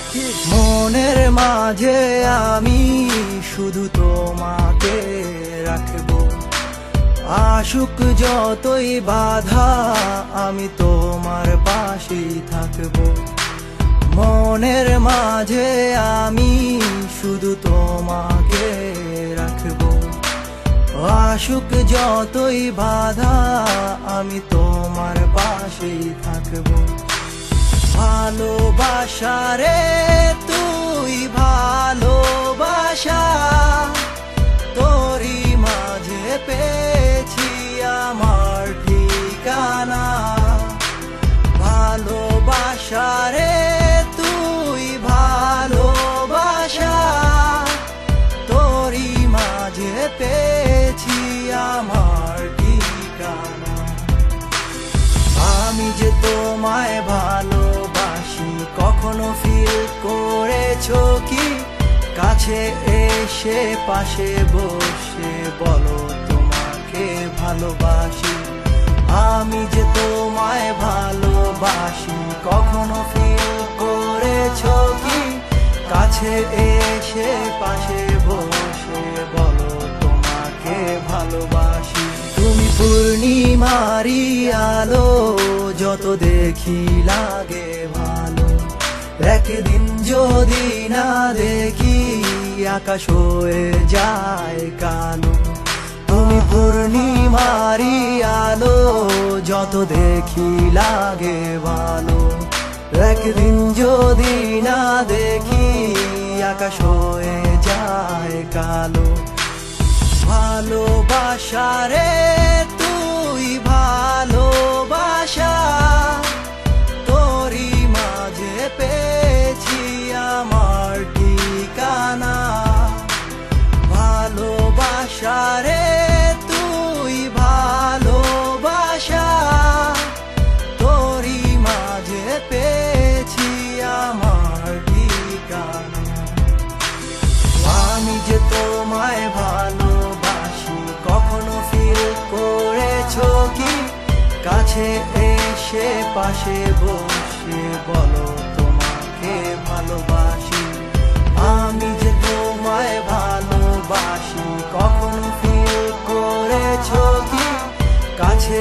রাখি। মনের মাঝে আমি শুধু তোমাকে রাখবো, আসুক যতই বাধা আমি তোমার পাশেই থাকবো। মনের মাঝে আমি শুধু তোমাকে রাখবো, আসুক যতই বাধা আমি তোমার পাশেই থাকবো। ভালোবাসা রে তুই ভালোবাসা, তোরই মাঝে পেয়েছি আমার ঠিকানা। ভালোবাসা রে তুই ভালোবাসা, তোরই মাঝে পেয়েছি আমার ঠিকানা। আমি যে তোমায় ভালোবাসি কখনো ফিল করেছো কি? কাছে এসে পাশে বসে বলো তোমাকে ভালোবাসি। আমি যে তোমায় ভালোবাসি কখনো ফিল করেছো কি? কাছে এসে পাশে বসে বলো তোমাকে ভালোবাসি। তুমি পূর্ণিমারি আলো, যত দেখি লাগে ভালো। একদিন যদি না দেখি আকাশ হয়ে যায় কালো। তুমি পূর্ণিমারি আলো, যত দেখি লাগে ভালো। একদিন যদি না দেখি আকাশ হয়ে যায় কালো। ভালোবাসা রে তুই ভালোবাসা, তোরই মাঝে পেয়েছি আমার ঠিকানা। ভালোবাসা রে তুই ভালোবাসা, তোরই মাঝে পেয়েছি আমার ঠিকানা। আমি যে তোমায় ভালোবাসি কখনো ফিল করেছো কি? কাছে এসে পাশে বসে বলো তোমাকে ভালোবাসি। আমি যে তোমায় ভালোবাসি কখনো ফিল করেছো কি? কাছে